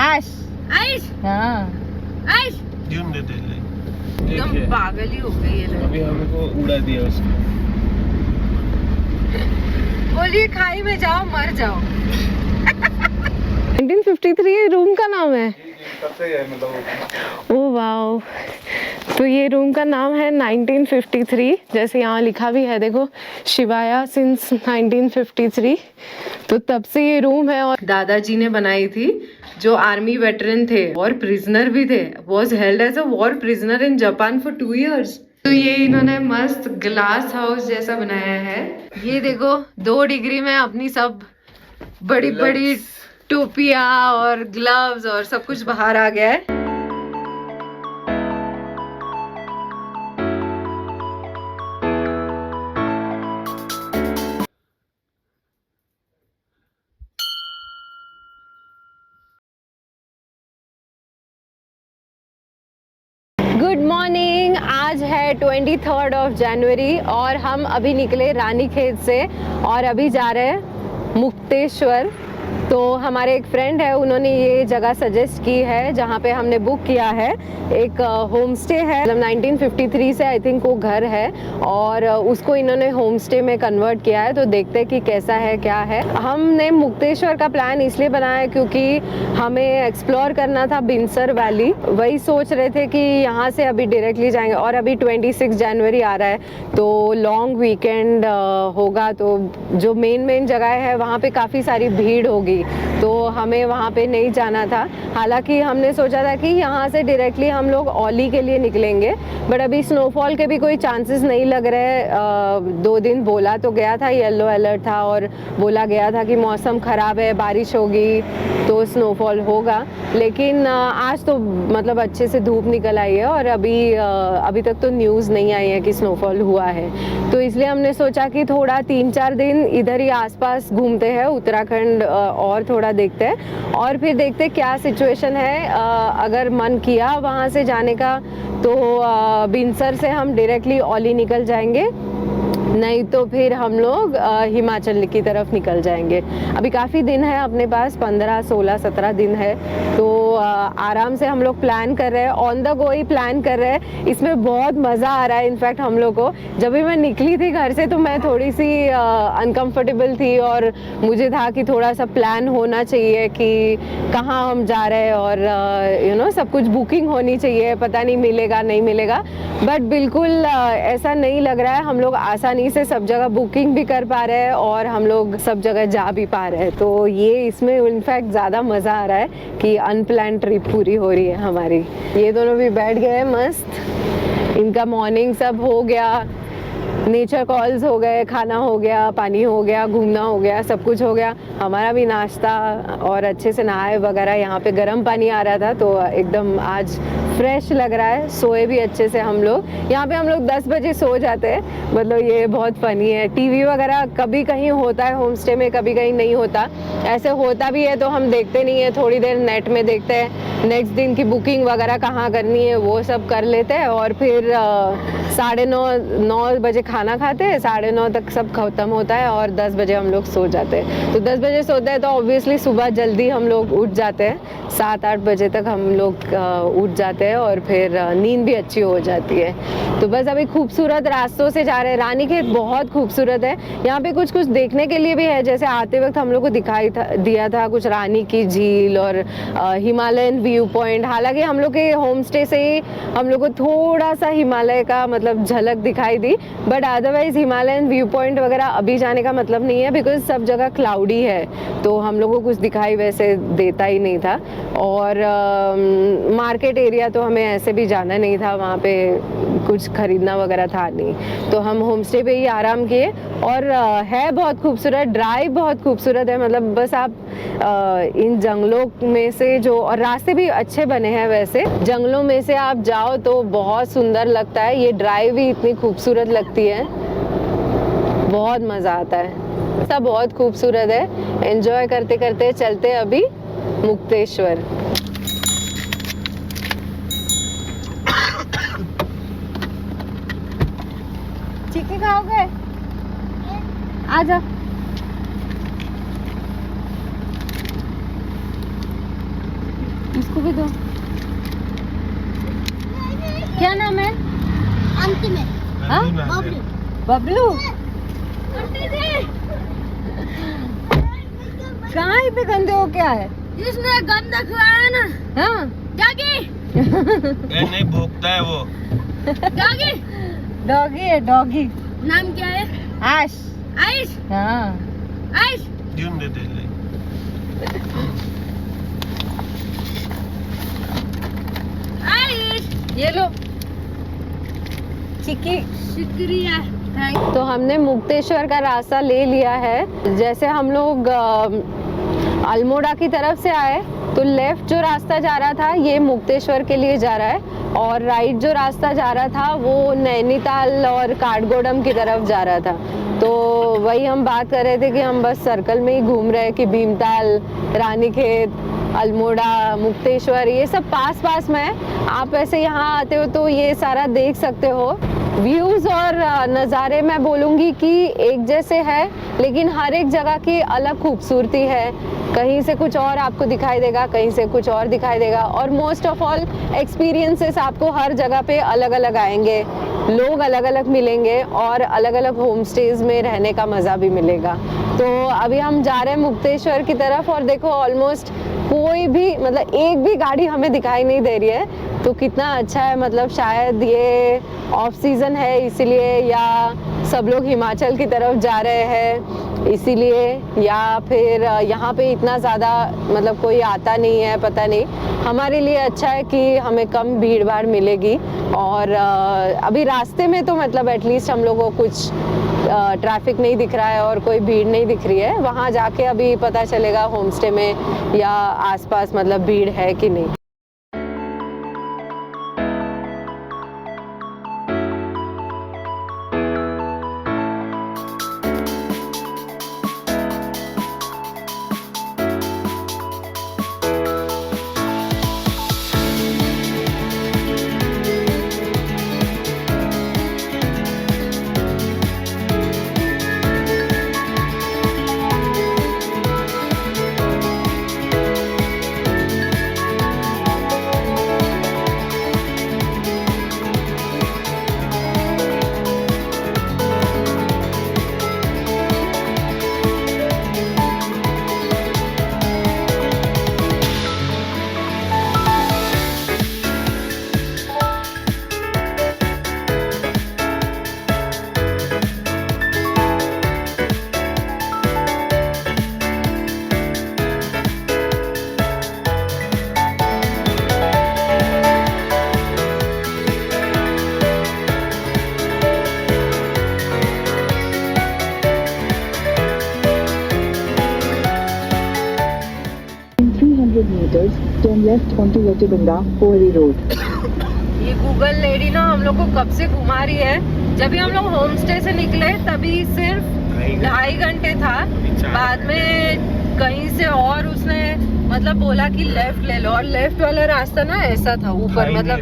आश आइश हाँ आइश ड्यून दे दे। एकदम पागल ही हो गई है अभी हमको उड़ा दिया उसने। बोलिए खाई में जाओ मर जाओ। 1953 रूम का नाम है। सबसे है मतलब ओ वाओ, तो ये रूम का नाम है 1953, जैसे यहाँ लिखा भी है देखो, शिवाया सिंस 1953। तो तब से ये रूम है। और दादाजी ने बनाई थी, जो आर्मी वेटरन थे और प्रिजनर भी थे, was held as a war prisoner in Japan for 2 years। तो ये इन्होंने मस्त ग्लास हाउस जैसा बनाया है। ये देखो 2 डिग्री में अपनी सब बड़ी बड़ी टोपियां और ग्लव्स और सब कुछ बाहर आ गया है। गुड मॉर्निंग, आज है 23 जनवरी और हम अभी निकले रानीखेत से और अभी जा रहे हैं मुक्तेश्वर। तो हमारे एक फ्रेंड है, उन्होंने ये जगह सजेस्ट की है जहाँ पे हमने बुक किया है। एक होम स्टे है, मतलब 1953 से आई थिंक वो घर है और उसको इन्होंने होम स्टे में कन्वर्ट किया है। तो देखते हैं कि कैसा है क्या है। हमने मुक्तेश्वर का प्लान इसलिए बनाया क्योंकि हमें एक्सप्लोर करना था बिनसर वैली। वही सोच रहे थे कि यहाँ से अभी डायरेक्टली जाएंगे और अभी 26 जनवरी आ रहा है तो लॉन्ग वीकेंड होगा, तो जो मेन जगह है वहाँ पे काफ़ी सारी भीड़ होगी, तो हमें वहाँ पे नहीं जाना था। हालांकि हमने सोचा था कि यहाँ से डायरेक्टली हम लोग औली के लिए निकलेंगे, बट अभी स्नोफॉल के भी कोई चांसेस नहीं लग रहे। 2 दिन बोला तो गया था, येलो अलर्ट था और बोला गया था कि मौसम ख़राब है, बारिश होगी तो स्नोफॉल होगा, लेकिन आज तो मतलब अच्छे से धूप निकल आई है और अभी तक तो न्यूज़ नहीं आई है कि स्नोफॉल हुआ है। तो इसलिए हमने सोचा कि थोड़ा 3-4 दिन इधर ही आसपास घूमते हैं, उत्तराखंड और थोड़ा देखते हैं और फिर देखते क्या सिचुएशन है। अगर मन किया वहाँ से जाने का तो बिनसर से हम डायरेक्टली औली निकल जाएंगे, नहीं तो फिर हम लोग हिमाचल की तरफ निकल जाएंगे। अभी काफ़ी दिन है अपने पास, 15, 16, 17 दिन है, तो आराम से हम लोग प्लान कर रहे हैं, on the go he plan कर रहे हैं। इसमें बहुत मज़ा आ रहा है। इनफैक्ट हम लोग को जब भी मैं निकली थी घर से तो मैं थोड़ी सी अनकंफर्टेबल थी और मुझे था कि थोड़ा सा प्लान होना चाहिए कि कहाँ हम जा रहे हैं और सब कुछ बुकिंग होनी चाहिए, पता नहीं मिलेगा नहीं मिलेगा, बट बिल्कुल ऐसा नहीं लग रहा है। हम लोग आसानी से सब जगह बुकिंग भी कर पा रहे हैं और हम लोग सब जगह जा भी पा रहे हैं, तो ये इसमें इनफैक्ट ज़्यादा मज़ा आ रहा है कि अनप्लान ट्रिप पूरी हो रही है हमारी। ये दोनों भी बैठ गए मस्त, इनका मॉर्निंग सब हो गया, नेचर कॉल्स हो गए, खाना हो गया, पानी हो गया, घूमना हो गया, सब कुछ हो गया। हमारा भी नाश्ता और अच्छे से नहाए वगैरह, यहाँ पे गर्म पानी आ रहा था तो एकदम आज फ्रेश लग रहा है। सोए भी अच्छे से हम लोग, यहाँ पे हम लोग 10 बजे सो जाते हैं, मतलब ये बहुत फनी है। टीवी वगैरह कभी कहीं होता है होम स्टे में, कभी कहीं नहीं होता। ऐसे होता भी है तो हम देखते नहीं है, थोड़ी देर नेट में देखते हैं, नेक्स्ट दिन की बुकिंग वगैरह कहाँ करनी है वो सब कर लेते हैं और फिर 9:30 बजे खाना खाते हैं, 9:30 तक सब खत्म होता है और 10 बजे हम लोग सो जाते हैं। तो 10 बजे सोते हैं तो ऑब्वियसली सुबह जल्दी हम लोग उठ जाते हैं, 7-8 बजे तक हम लोग उठ जाते हैं और फिर नींद भी अच्छी हो जाती है। तो बस अभी खूबसूरत रास्तों से जा रहे हैं। रानीखेत बहुत खूबसूरत है, यहाँ पे कुछ देखने के लिए भी है, जैसे आते वक्त हम लोग को दिया था कुछ रानी की झील और हिमालयन व्यू पॉइंट। हालांकि हम लोग के होम स्टे से ही हम लोग को थोड़ा सा हिमालय का मतलब झलक दिखाई दी, but otherwise Himalayan view point वगैरह अभी जाने का मतलब नहीं है, बिकॉज सब जगह क्लाउडी है तो हम लोग को कुछ दिखाई वैसे देता ही नहीं था। और मार्केट एरिया तो हमें ऐसे भी जाना नहीं था, वहाँ पे कुछ खरीदना वगैरह था नहीं, तो हम होम स्टे पे ही आराम किए। और है बहुत खूबसूरत, ड्राइव बहुत खूबसूरत है, मतलब बस आप इन जंगलों में से जो, और रास्ते भी अच्छे बने हैं वैसे, जंगलों में से आप जाओ तो बहुत सुंदर लगता है। ये ड्राइव भी इतनी खूबसूरत लगती है, बहुत मज़ा आता है, सब बहुत खूबसूरत है। एंजॉय करते करते चलते अभी मुक्तेश्वर। चिक्की खाओगे? आ जाओ। इसको भी दो। क्या नाम है? हाँ? बबलू। कहाँ इतने गंदे हो क्या है? जिसने गंदा खिलाया ना। हाँ? डॉगी नहीं भोगता है वो। डॉगी डॉगी है, डॉगी। नाम क्या है? आश। आइश हाँ। आइश जून दे दे ले। आइश ये लो चिक्की। शुक्रिया। तो हमने मुक्तेश्वर का रास्ता ले लिया है। जैसे हम लोग अल्मोड़ा की तरफ से आए तो लेफ्ट जो रास्ता जा रहा था ये मुक्तेश्वर के लिए जा रहा है और राइट जो रास्ता जा रहा था वो नैनीताल और काठगोदाम की तरफ जा रहा था। तो वही हम बात कर रहे थे कि हम बस सर्कल में ही घूम रहे हैं कि भीमताल, रानीखेत, अल्मोड़ा, मुक्तेश्वर ये सब पास पास में है। आप ऐसे यहाँ आते हो तो ये सारा देख सकते हो। व्यूज़ और नज़ारे मैं बोलूँगी कि एक जैसे है लेकिन हर एक जगह की अलग खूबसूरती है। कहीं से कुछ और आपको दिखाई देगा, कहीं से कुछ और दिखाई देगा और मोस्ट ऑफ ऑल एक्सपीरियंसेस आपको हर जगह पे अलग अलग आएंगे, लोग अलग अलग मिलेंगे और अलग अलग होम स्टेज में रहने का मज़ा भी मिलेगा। तो अभी हम जा रहे हैं मुक्तेश्वर की तरफ और देखो ऑलमोस्ट कोई भी मतलब एक भी गाड़ी हमें दिखाई नहीं दे रही है। तो कितना अच्छा है, मतलब शायद ये ऑफ सीज़न है इसीलिए या सब लोग हिमाचल की तरफ जा रहे हैं इसीलिए या फिर यहाँ पे इतना ज़्यादा मतलब कोई आता नहीं है, पता नहीं। हमारे लिए अच्छा है कि हमें कम भीड़ भाड़ मिलेगी और अभी रास्ते में तो मतलब एटलीस्ट हम लोगों को कुछ ट्रैफिक नहीं दिख रहा है और कोई भीड़ नहीं दिख रही है। वहाँ जाके अभी पता चलेगा होम स्टे में या आसपास मतलब भीड़ है कि नहीं। meters, turn left onto Wetibanda, Poweri Road. ये गूगल लेडी ना हम लोग को कब से घुमा रही है। जब भी हम लोग होम स्टे से निकले तभी सिर्फ 2.5 घंटे था, बाद में कहीं से और उसने मतलब बोला कि लेफ्ट ले लो और लेफ्ट वाला रास्ता ना ऐसा था ऊपर मतलब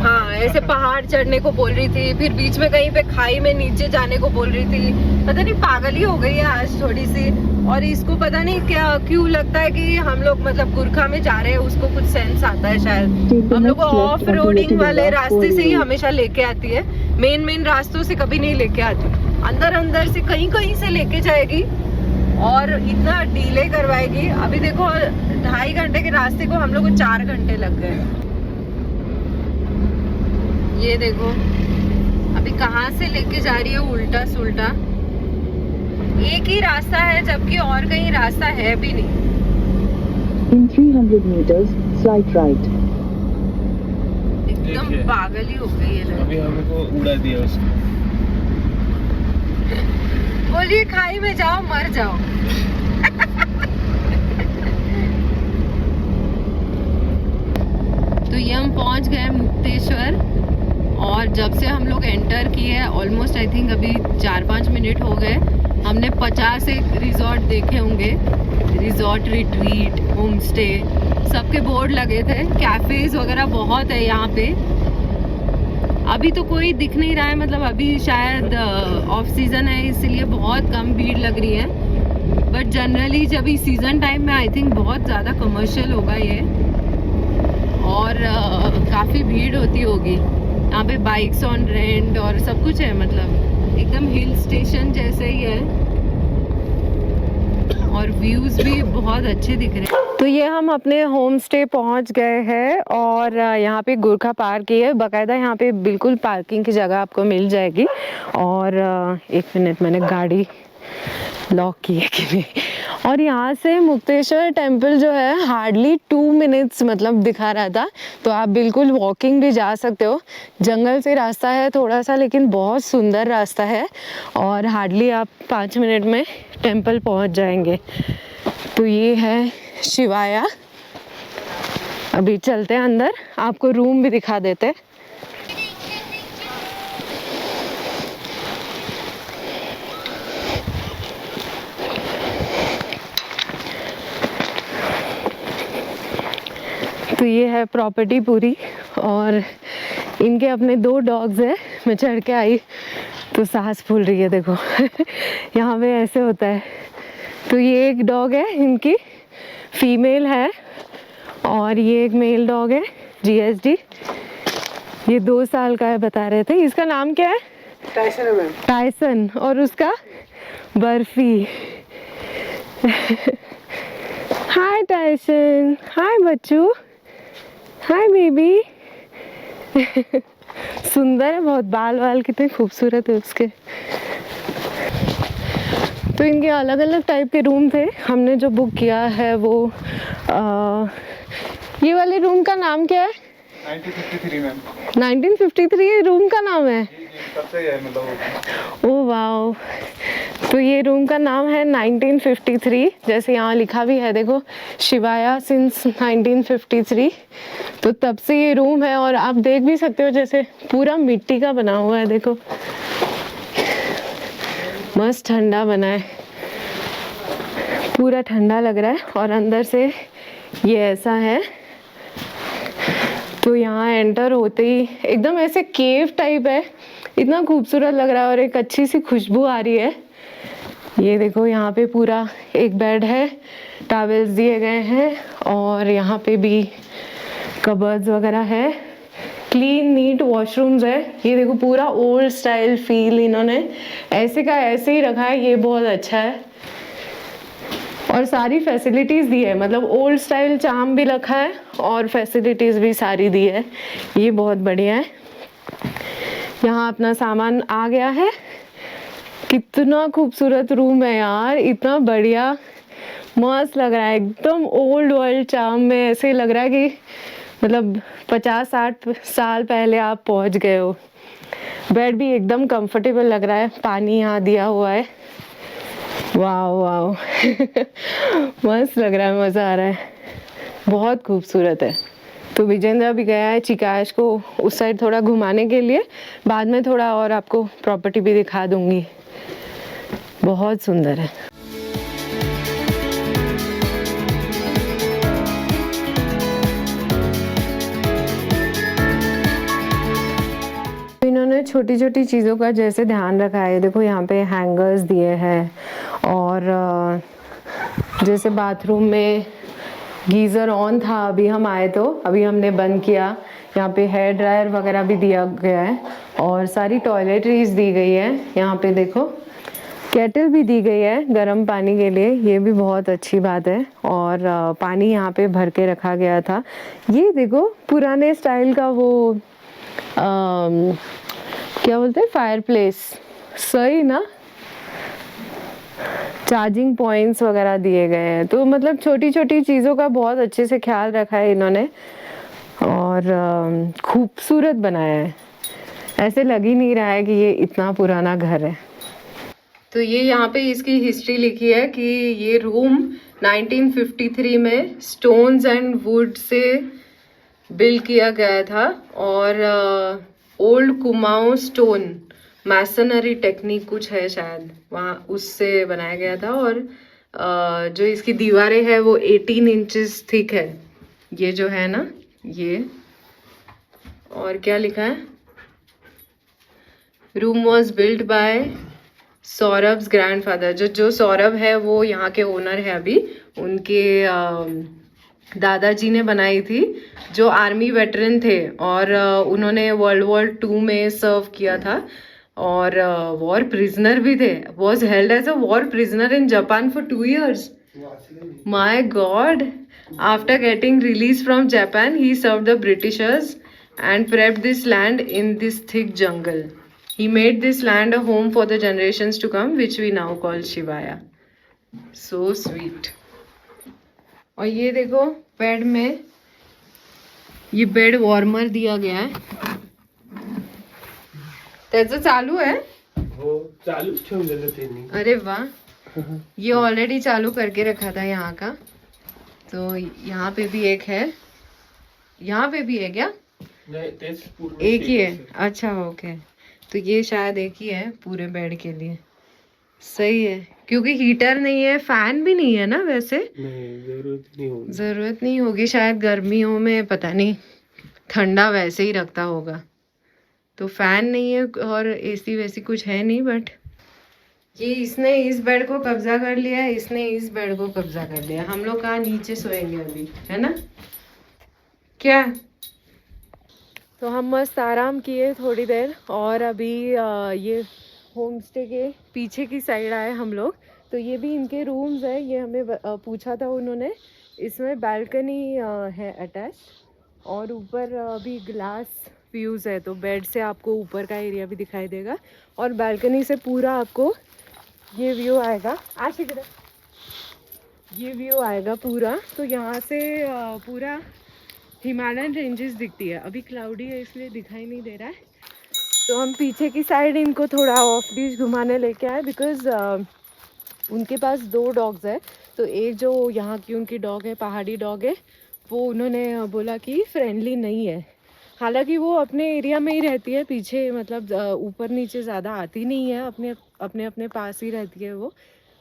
हाँ ऐसे पहाड़ चढ़ने को बोल रही थी, फिर बीच में कहीं पे खाई में नीचे जाने को बोल रही थी। पता नहीं पागल ही हो गई है आज थोड़ी सी। और इसको पता नहीं क्या क्यों लगता है कि हम लोग मतलब गुरखा में जा रहे हैं, उसको कुछ सेंस आता है शायद। हम लोग को ऑफ रोडिंग वाले रास्ते से ही हमेशा लेके आती है, मेन रास्तों से कभी नहीं लेके आती। अंदर से कहीं से लेके जाएगी और इतना डिले करवाएगी। अभी देखो 2.5 घंटे के रास्ते को हम लोग को 4 घंटे लग गए। ये देखो अभी कहाँ से लेके जा रही है उल्टा सुल्टा। एक ही रास्ता है जबकि और कहीं रास्ता है भी नहीं। In 300 meters, slight right. एकदम पागल ही हो गई है। अभी हमको उड़ा दिया उसने। बोलिए खाई में जाओ मर जाओ। तो ये हम पहुंच गए मुक्तेश्वर और जब से हम लोग एंटर किए ऑलमोस्ट आई थिंक अभी 4-5 मिनट हो गए। हमने 50 एक रिजॉर्ट देखे होंगे, रिजॉर्ट, रिट्रीट, होम स्टे, सबके बोर्ड लगे थे। कैफेज वगैरह बहुत है यहाँ पे। अभी तो कोई दिख नहीं रहा है, मतलब अभी शायद ऑफ सीज़न है इसलिए बहुत कम भीड़ लग रही है। बट जनरली जब इस सीज़न टाइम में आई थिंक बहुत ज़्यादा कमर्शियल होगा ये। और काफ़ी भीड़ होती होगी। यहाँ पे बाइक्स ऑन रेंट और सब कुछ है, मतलब एकदम हिल स्टेशन जैसे ही है और व्यूज़ भी बहुत अच्छे दिख रहे हैं। तो ये हम अपने होम स्टे पहुँच गए हैं और यहाँ पे गोरखा पार्क ही है, बाकायदा यहाँ पे बिल्कुल पार्किंग की जगह आपको मिल जाएगी। और एक मिनट, मैंने गाड़ी लॉक की है कि नहीं। और यहाँ से मुक्तेश्वर टेम्पल जो है हार्डली 2 मिनट्स मतलब दिखा रहा था, तो आप बिल्कुल वॉकिंग भी जा सकते हो। जंगल से रास्ता है थोड़ा सा, लेकिन बहुत सुंदर रास्ता है और हार्डली आप 5 मिनट में टेम्पल पहुँच जाएंगे। तो ये है शिवाया। अभी चलते हैं अंदर, आपको रूम भी दिखा देते हैं। तो ये है प्रॉपर्टी पूरी और इनके अपने 2 डॉग्स हैं। मैं चढ़ के आई तो सांस फूल रही है, देखो। यहाँ पे ऐसे होता है। तो ये एक डॉग है, इनकी फीमेल है और ये एक मेल डॉग है GSD। ये 2 साल का है बता रहे थे। इसका नाम क्या है? टाइसन है मैम। टाइसन। और उसका बर्फी। हाय टाइसन, हाय बच्चू, हाय बेबी। सुंदर है बहुत, बाल वाल कितने खूबसूरत है उसके। तो इनके अलग अलग टाइप के रूम थे। हमने जो बुक किया है वो ये वाले रूम का नाम क्या है? 1953 मैम। 1953 रूम का नाम है? तब से है मतलब। Oh wow. तो ये रूम का नाम है 1953, जैसे यहाँ लिखा भी है, देखो, शिवाया सिंस 1953। तो तब से ये रूम है और आप देख भी सकते हो जैसे पूरा मिट्टी का बना हुआ है, देखो मस्त ठंडा बना है, पूरा ठंडा लग रहा है। और अंदर से ये ऐसा है। तो यहाँ एंटर होते ही एकदम ऐसे केव टाइप है, इतना खूबसूरत लग रहा है और एक अच्छी सी खुशबू आ रही है। ये देखो यहाँ पे पूरा एक बेड है, टॉवेल्स दिए गए हैं और यहाँ पे भी कबर्ड्स वगैरह है, क्लीन नीट वॉशरूम्स है। ये देखो पूरा ओल्ड स्टाइल फील इन्होंने ऐसे का ऐसे ही रखा है, ये बहुत अच्छा है। और सारी फैसिलिटीज़ दी है, मतलब ओल्ड स्टाइल चार्म भी रखा है और फैसिलिटीज़ भी सारी दी है, ये बहुत बढ़िया है। यहाँ अपना सामान आ गया है। कितना खूबसूरत रूम है यार, इतना बढ़िया, मस्त लग रहा है, एकदम ओल्ड वर्ल्ड चार्म में। ऐसे लग रहा है कि मतलब 50-60 साल पहले आप पहुंच गए हो। बेड भी एकदम कंफर्टेबल लग रहा है, पानी यहाँ दिया हुआ है। वाह वाह। मस्त लग रहा है, मज़ा आ रहा है, बहुत खूबसूरत है। तो विजेंद्र भी गया है चिकाश को उस साइड थोड़ा घुमाने के लिए, बाद में थोड़ा और आपको प्रॉपर्टी भी दिखा दूंगी, बहुत सुंदर है। इन्होंने छोटी छोटी चीज़ों का जैसे ध्यान रखा है, देखो यहाँ पे हैंगर्स दिए हैं और जैसे बाथरूम में गीज़र ऑन था, अभी हम आए तो अभी हमने बंद किया। यहाँ पे हेयर ड्रायर वगैरह भी दिया गया है और सारी टॉयलेटरीज दी गई है। यहाँ पे देखो केटल भी दी गई है गर्म पानी के लिए, ये भी बहुत अच्छी बात है। और पानी यहाँ पे भर के रखा गया था। ये देखो पुराने स्टाइल का वो क्या बोलते हैं, फायर प्लेस, सही ना, चार्जिंग पॉइंट्स वगैरह दिए गए हैं। तो मतलब छोटी छोटी चीज़ों का बहुत अच्छे से ख्याल रखा है इन्होंने और खूबसूरत बनाया है, ऐसे लग ही नहीं रहा है कि ये इतना पुराना घर है। तो ये यहाँ पे इसकी हिस्ट्री लिखी है कि ये रूम 1953 में stones and would say build किया गया था और old Kumaon stone masonry technique कुछ है शायद, वहाँ उससे बनाया गया था। और जो इसकी दीवारें हैं वो 18 इंचेस थिक है, ये जो है ना ये। और क्या लिखा है, room was build by Saurabh's grandfather. जो सौरभ है वो यहाँ के ओनर है अभी, उनके दादाजी ने बनाई थी, जो आर्मी वेटरन थे और उन्होंने वर्ल्ड वॉर 2 में सर्व किया था और वॉर प्रिजनर भी थे. Was held as a war prisoner in Japan for 2 years. My God! After getting released from Japan, he served the Britishers and prepped this land in this thick jungle. He made this land a home for the generations to come, which we now call Shivaya. So sweet. और ये देखो bed में ये bed warmer दिया गया है. त्याचं चालू आहे. हो चालूच ठेवलेलं त्यांनी. अरे वाह. ये ऑलरेडी चालू करके रखा था यहाँ का. तो यहाँ पे भी एक है. यहाँ पे भी है क्या? नाही तेच पूर्ण एक ही है. अच्छा ओके. तो ये शायद एक ही है पूरे बेड के लिए. सही है क्योंकि हीटर नहीं है, फैन भी नहीं है ना. वैसे नाही जरूरत नहीं होगी शायद. गर्मियों में पता नहीं, ठंडा वैसे ही रखता होगा. तो फैन नहीं है और एसी वैसी कुछ है नहीं. बट ये इसने इस बेड को कब्जा कर लिया है, इसने इस बेड को कब्जा कर लिया. हम लोग कहाँ नीचे सोएंगे अभी, है ना क्या? तो हम मस्त आराम किए थोड़ी देर और अभी ये होम स्टे के पीछे की साइड आए हम लोग. तो ये भी इनके रूम्स है. ये हमें पूछा था उन्होंने. इसमें बालकनी है अटैच और ऊपर भी ग्लास व्यूज़ है. तो बेड से आपको ऊपर का एरिया भी दिखाई देगा और बालकनी से पूरा आपको ये व्यू आएगा. ये व्यू आएगा पूरा. तो यहाँ से पूरा हिमालयन रेंजेस दिखती है. अभी क्लाउडी है इसलिए दिखाई नहीं दे रहा है. तो हम पीछे की साइड इनको थोड़ा ऑफ बीच घुमाने लेके आए बिकॉज़ उनके पास 2 डॉग्स है. तो एक जो यहाँ की उनकी डॉग है, पहाड़ी डॉग है, वो उन्होंने बोला कि फ्रेंडली नहीं है. हालांकि वो अपने एरिया में ही रहती है पीछे, मतलब ऊपर नीचे ज़्यादा आती नहीं है. अपने पास ही रहती है वो.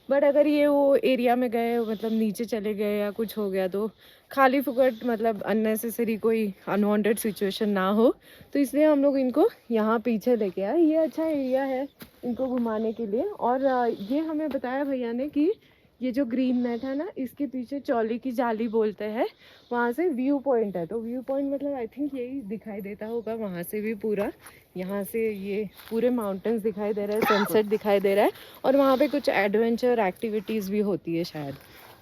बट अगर ये वो एरिया में गए, मतलब नीचे चले गए या कुछ हो गया तो खाली फुकट, मतलब अननेसेसरी कोई अनवांटेड सिचुएशन ना हो. तो इसलिए हम लोग इनको यहाँ पीछे लेके आए. ये अच्छा एरिया है इनको घुमाने के लिए. और ये हमें बताया भैया ने कि ये जो ग्रीन नेट है ना, इसके पीछे चौली की जाली बोलते हैं, वहाँ से व्यू पॉइंट है. तो व्यू पॉइंट मतलब आई थिंक यही दिखाई देता होगा वहाँ से भी पूरा. यहाँ से ये पूरे माउंटेन्स दिखाई दे रहे हैं, सनसेट दिखाई दे रहा है और वहाँ पे कुछ एडवेंचर एक्टिविटीज़ भी होती है शायद.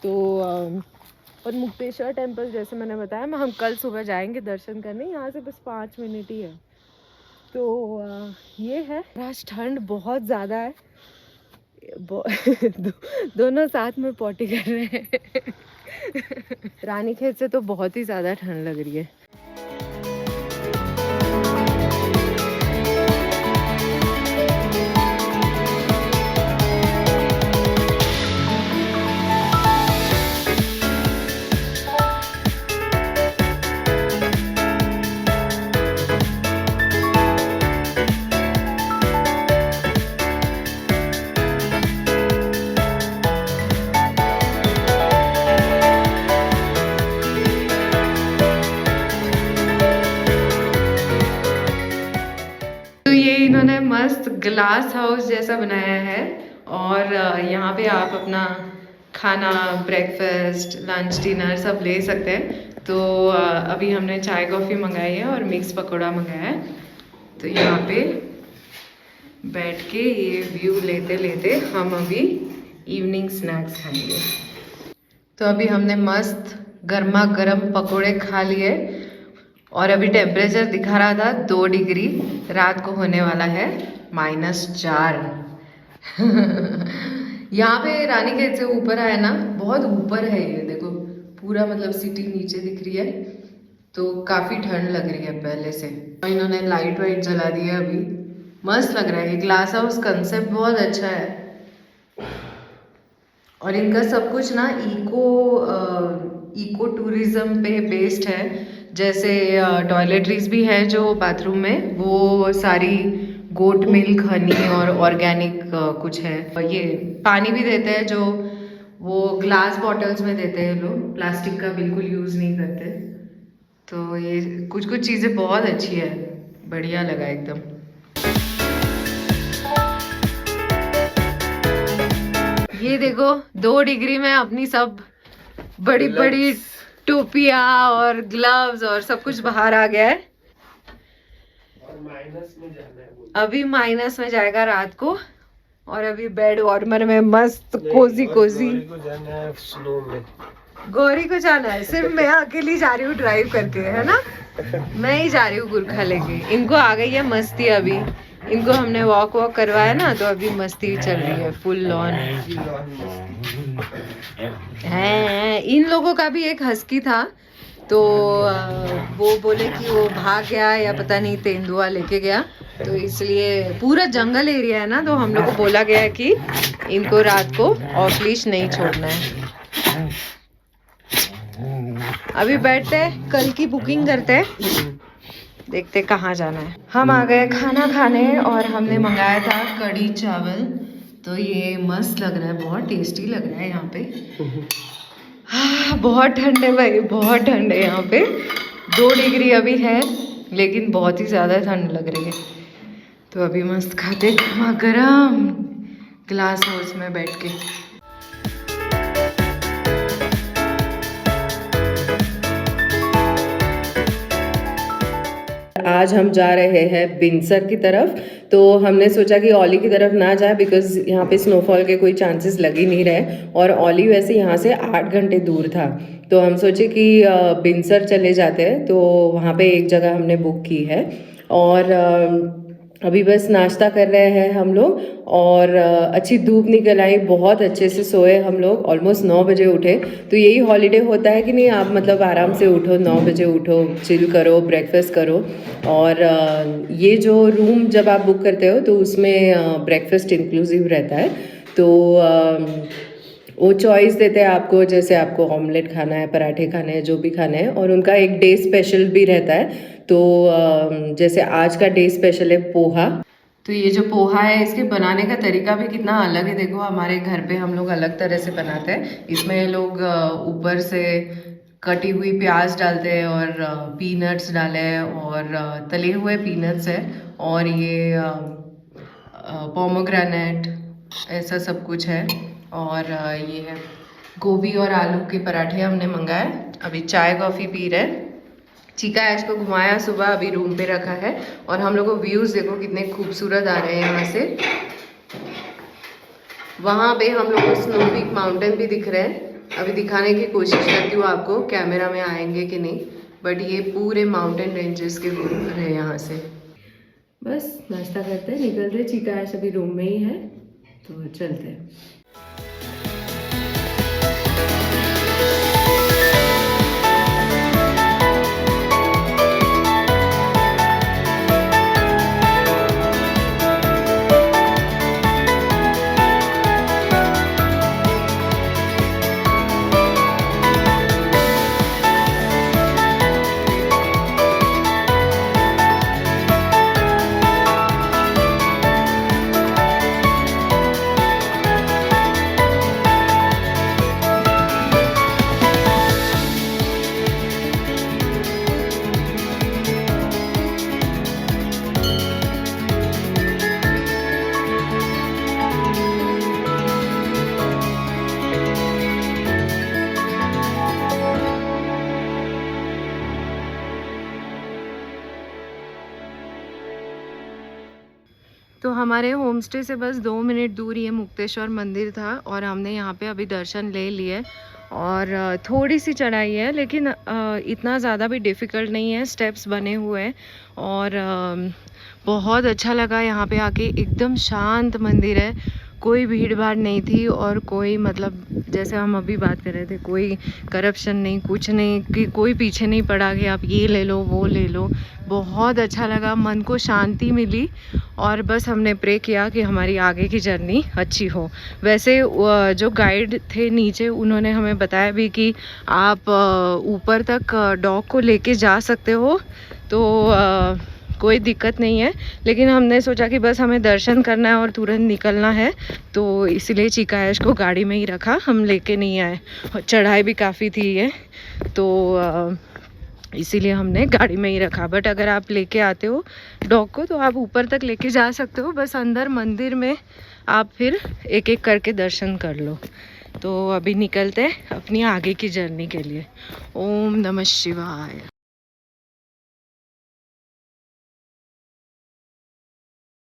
तो और मुक्तेश्वर टेम्पल जैसे मैंने बताया, हम कल सुबह जाएंगे दर्शन करने. यहाँ से बस 5 मिनट ही है. तो ये है. आज ठंड बहुत ज़्यादा है. दोनों साथ में पॉटी कर रहे हैं. रानीखेत से तो बहुत ही ज़्यादा ठंड लग रही है. इन्होंने मस्त ग्लास हाउस जैसा बनाया है और यहाँ पे आप अपना खाना, ब्रेकफास्ट, लंच, डिनर सब ले सकते हैं. तो अभी हमने चाय कॉफ़ी मंगाई है और मिक्स पकौड़ा मंगाया है. तो यहाँ पे बैठ के ये व्यू लेते लेते हम अभी इवनिंग स्नैक्स खाएंगे. तो अभी हमने मस्त गर्मा गर्म पकौड़े खा लिए और अभी टेम्परेचर दिखा रहा था 2 डिग्री. रात को होने वाला है -4. यहाँ पे रानीखेत से ऊपर है ना, बहुत ऊपर है ये देखो पूरा, मतलब सिटी नीचे दिख रही है. तो काफ़ी ठंड लग रही है पहले से. और इन्होंने लाइट वाइट जला दी है अभी. मस्त लग रहा है. ये ग्लास हाउस कंसेप्ट बहुत अच्छा है और इनका सब कुछ ना इको टूरिज्म पे बेस्ड है. जैसे टॉयलेटरीज भी है जो बाथरूम में, वो सारी गोट मिल्क, हनी और ऑर्गेनिक कुछ है. ये पानी भी देते हैं जो वो ग्लास बॉटल्स में देते हैं लोग, प्लास्टिक का बिल्कुल यूज़ नहीं करते. तो ये कुछ चीज़ें बहुत अच्छी है, बढ़िया लगा एकदम. ये देखो 2 डिग्री में अपनी सब बड़ी टोपिया और ग्लव्स और सब कुछ बाहर आ गया है। और माइनस में जाना है वो। अभी माइनस में जाएगा रात को और अभी बेड वार्मर में मस्त कोजी कोजी। गौरी को जाना है स्नो में। गौरी को जाना है, सिर्फ मैं अकेली जा रही हूँ ड्राइव करके, है ना। मैं ही जा रही हूँ गुरखा लेके। इनको आ गई है मस्ती अभी, इनको हमने वॉक करवाया ना, तो अभी मस्ती चल रही है फुल ऑन है। इन लोगों का भी एक हस्की था, तो वो बोले कि वो भाग गया या पता नहीं तेंदुआ लेके गया, तो इसलिए पूरा जंगल एरिया है ना, तो हम लोग को बोला गया है कि इनको रात को ऑफ लीश नहीं छोड़ना है। अभी बैठते हैं, कल की बुकिंग करते हैं, देखते कहाँ जाना है। हम आ गए खाना खाने और हमने मंगाया था कढ़ी चावल, तो ये मस्त लग रहा है, बहुत टेस्टी लग रहा है यहाँ पे। हाँ, बहुत ठंड है भाई, बहुत ठंड है यहाँ पे। 2 डिग्री अभी है, लेकिन बहुत ही ज़्यादा ठंड लग रही है। तो अभी मस्त खाते गर्मा गर्म ग्लास हाउस में बैठ के। आज हम जा रहे हैं बिनसर की तरफ, तो हमने सोचा कि ओली की तरफ ना जाए, बिकॉज यहाँ पे स्नोफॉल के कोई चांसेस लग ही नहीं रहे, और ओली वैसे यहाँ से 8 घंटे दूर था, तो हम सोचे कि बिनसर चले जाते हैं। तो वहाँ पे एक जगह हमने बुक की है, और अभी बस नाश्ता कर रहे हैं हम लोग, और अच्छी धूप निकल आई, बहुत अच्छे से सोए हम लोग, ऑलमोस्ट 9 बजे उठे। तो यही हॉलीडे होता है कि नहीं, आप मतलब आराम से उठो, 9 बजे उठो, चिल करो, ब्रेकफास्ट करो। और ये जो रूम जब आप बुक करते हो तो उसमें ब्रेकफास्ट इंक्लूसिव रहता है, तो वो चॉइस देते हैं आपको, जैसे आपको ऑमलेट खाना है, पराठे खाने हैं, जो भी खाने हैं, और उनका एक डे स्पेशल भी रहता है। तो जैसे आज का डे स्पेशल है पोहा। तो ये जो पोहा है, इसके बनाने का तरीका भी कितना अलग है। देखो, हमारे घर पे हम लोग अलग तरह से बनाते हैं। इसमें लोग ऊपर से कटी हुई प्याज डालते हैं और पीनट्स डाले हैं, और तले हुए पीनट्स है, और ये पोमोग्रेनेट, ऐसा सब कुछ है। और ये है गोभी और आलू के पराठे हमने मंगाए। अभी चाय कॉफ़ी पी रहे। चीका ऐश को घुमाया सुबह, अभी रूम पे रखा है, और हम लोग को व्यूज़ देखो कितने खूबसूरत आ रहे हैं यहाँ से। वहाँ पे हम लोग को स्नो पीक माउंटेन भी दिख रहे हैं। अभी दिखाने की कोशिश करती हूँ आपको, कैमरा में आएंगे कि नहीं, बट ये पूरे माउंटेन रेंजेस के व्यू है यहाँ से। बस नाश्ता करते हैं, निकल रहे। चीका ऐश अभी रूम में ही है, तो चलते हैं। तो हमारे होम स्टे से बस 2 मिनट दूर ये मुक्तेश्वर मंदिर था, और हमने यहाँ पे अभी दर्शन ले लिए। और थोड़ी सी चढ़ाई है, लेकिन इतना ज़्यादा भी डिफ़िकल्ट नहीं है, स्टेप्स बने हुए हैं। और बहुत अच्छा लगा यहाँ पे आके, एकदम शांत मंदिर है, कोई भीड़ भाड़ नहीं थी, और कोई मतलब जैसे हम अभी बात कर रहे थे, कोई करप्शन नहीं, कुछ नहीं, कि कोई पीछे नहीं पड़ा कि आप ये ले लो वो ले लो। बहुत अच्छा लगा, मन को शांति मिली, और बस हमने प्रे किया कि हमारी आगे की जर्नी अच्छी हो। वैसे जो गाइड थे नीचे, उन्होंने हमें बताया भी कि आप ऊपर तक डॉग को लेके जा सकते हो, तो कोई दिक्कत नहीं है। लेकिन हमने सोचा कि बस हमें दर्शन करना है और तुरंत निकलना है, तो इसलिए चीका ऐश को गाड़ी में ही रखा, हम लेके नहीं आए। चढ़ाई भी काफ़ी थी ये, तो इसीलिए हमने गाड़ी में ही रखा। बट अगर आप लेके आते हो डॉग को, तो आप ऊपर तक लेके जा सकते हो, बस अंदर मंदिर में आप फिर एक एक करके दर्शन कर लो। तो अभी निकलते हैं अपनी आगे की जर्नी के लिए। ओम नमः शिवाय।